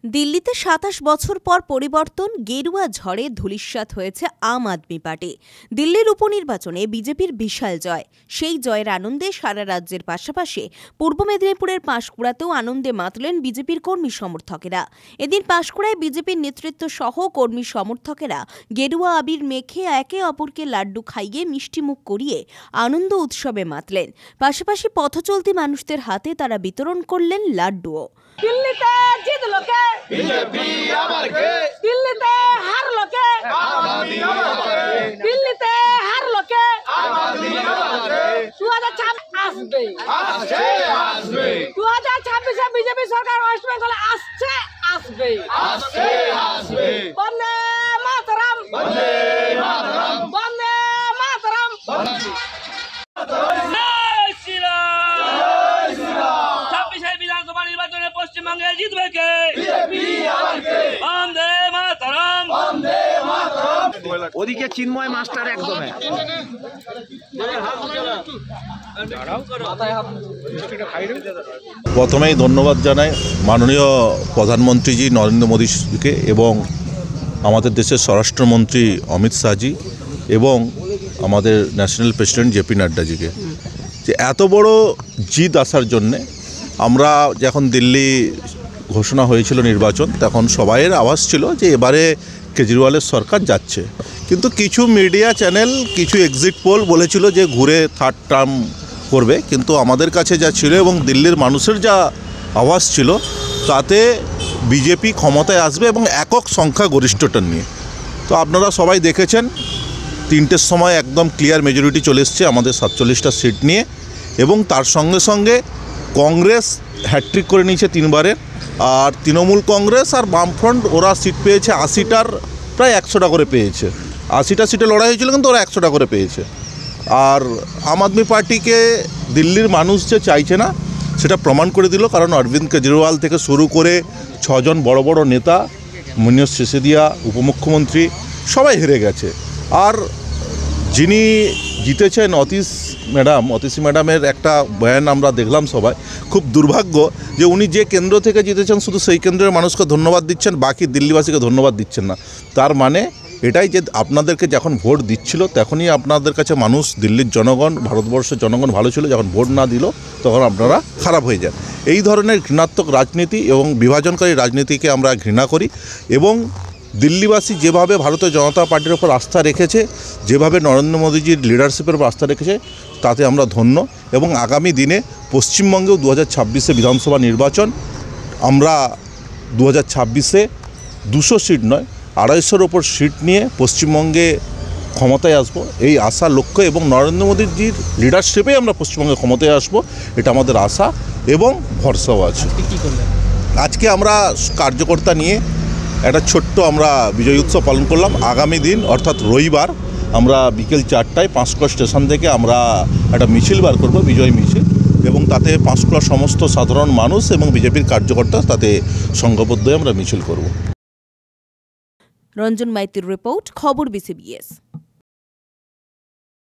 দিল্লিতে ২৭ বছর পর পরিবর্তন, গেরুয়া ঝড়ে ধূলিসাৎ হয়েছে আম আদমি পার্টি। দিল্লির উপনির্বাচনে বিজেপির বিশাল জয়। সেই জয়ের আনন্দে সারা রাজ্যের পাশাপাশি পূর্ব মেদিনীপুরের পাঁশকুড়াতেও আনন্দে মাতলেন বিজেপির কর্মী সমর্থকেরা। এদিন পাঁশকুড়ায় বিজেপির নেতৃত্ব সহ কর্মী সমর্থকেরা গেরুয়া আবির মেখে একে অপরকে লাড্ডু খাইয়ে মিষ্টিমুখ করিয়ে আনন্দ উৎসবে মাতলেন। পাশাপাশি পথচলতি মানুষদের হাতে তারা বিতরণ করলেন লাড্ডুও। দিল্লিতে জিতলো কে? বিজেপি আবার কে? দিল্লিতে হারলো কে? আম আদমি আবার কে? দিল্লিতে হারলো কে? আম আদমি আবার কে? 2026 আসবে, আসছে আসবে। 2026 এ বিজেপি সরকার ওয়েস্ট বেঙ্গলে আসছে আসবে, আসছে আসবে। বন্দে মাতরম, বন্দে মাতরম, বন্দে মাতরম, বন্দে মাতরম। জয় শ্রীরাম, জয় শ্রীরাম। 26 বিধানসভা নির্বাচনে পশ্চিমবঙ্গে জিতবে কে? বিজেপি আবার কে? বন্দে মাতরম, বন্দে মাতরম। ওদিকে চিন্ময় মাস্টার একদম প্রথমেই ধন্যবাদ জানাই মাননীয় প্রধানমন্ত্রীজি নরেন্দ্র মোদীকে এবং আমাদের দেশের স্বরাষ্ট্রমন্ত্রী অমিত শাহজি এবং আমাদের ন্যাশনাল প্রেসিডেন্ট জেপি নাড্ডাজিকে, যে এত বড় জিত আসার জন্যে। আমরা যখন দিল্লি ঘোষণা হয়েছিল নির্বাচন, তখন সবাইয়ের আওয়াজ ছিল যে এবারে কেজরিওয়ালের সরকার যাচ্ছে, কিন্তু কিছু মিডিয়া চ্যানেল, কিছু এক্সিট পোল বলেছিল যে ঘুরে থার্ড টার্ম করবে, কিন্তু আমাদের কাছে যা ছিল এবং দিল্লির মানুষের যা আওয়াজ ছিল তাতে বিজেপি ক্ষমতায় আসবে এবং একক সংখ্যা গরিষ্ঠতা নিয়ে। তো আপনারা সবাই দেখেছেন 3টের সময় একদম ক্লিয়ার মেজরিটি চলে এসছে আমাদের 47টা সিট নিয়ে, এবং তার সঙ্গে সঙ্গে কংগ্রেস হ্যাট্রিক করে নিয়েছে 3বারের, আর তৃণমূল কংগ্রেস আর বামফ্রন্ট ওরা সিট পেয়েছে 80টার প্রায় 100টা করে পেয়েছে। 80টা সিটে লড়াই হয়েছিল, কিন্তু ওরা 100টা করে পেয়েছে। আর আম আদমি পার্টিকে দিল্লির মানুষ যে চাইছে না সেটা প্রমাণ করে দিল, কারণ অরবিন্দ কেজরিওয়াল থেকে শুরু করে 6 জন বড় বড় নেতা, মনীষ সিসোদিয়া উপমুখ্যমন্ত্রী, সবাই হেরে গেছে। আর যিনি জিতেছেন অতীশী ম্যাডামের একটা বয়ান আমরা দেখলাম সবাই, খুব দুর্ভাগ্য যে উনি যে কেন্দ্র থেকে জিতেছেন শুধু সেই কেন্দ্রের মানুষকে ধন্যবাদ দিচ্ছেন, বাকি দিল্লিবাসীকে ধন্যবাদ দিচ্ছেন না। তার মানে এটাই যে আপনাদেরকে যখন ভোট দিচ্ছিল তখনই আপনাদের কাছে মানুষ, দিল্লির জনগণ, ভারতবর্ষের জনগণ ভালো ছিল, যখন ভোট না দিল তখন আপনারা খারাপ হয়ে যান। এই ধরনের ঘৃণাত্মক রাজনীতি এবং বিভাজনকারী রাজনীতিকে আমরা ঘৃণা করি, এবং দিল্লিবাসী যেভাবে ভারতীয় জনতা পার্টির ওপর আস্থা রেখেছে, যেভাবে নরেন্দ্র মোদীজির লিডারশিপের উপর আস্থা রেখেছে, তাতে আমরা ধন্য। এবং আগামী দিনে পশ্চিমবঙ্গেও 2026 বিধানসভা নির্বাচন, আমরা 2026 200 সিট নয় 250-র ওপর সিট নিয়ে পশ্চিমবঙ্গে ক্ষমতায় আসব, এই আশা লক্ষ্য, এবং নরেন্দ্র মোদীজির লিডারশিপে আমরা পশ্চিমবঙ্গে ক্ষমতায় আসব, এটা আমাদের আশা এবং ভরসাও আছে। আজকে আমরা কার্যকর্তা নিয়ে একটা ছোট্ট আমরা বিজয় উৎসব পালন করলাম। আগামী দিন অর্থাৎ রবিবার আমরা বিকেল 4টায় পাঁশকুড়া স্টেশন থেকে আমরা একটা মিছিল বার করব, বিজয় মিছিল, এবং তাতে পাঁশকুড়ার সমস্ত সাধারণ মানুষ এবং বিজেপির কার্যকর্তা তাতে সংঘবদ্ধ হয়ে আমরা মিছিল করব। রঞ্জন মাইতির রিপোর্ট, খবর BCBS।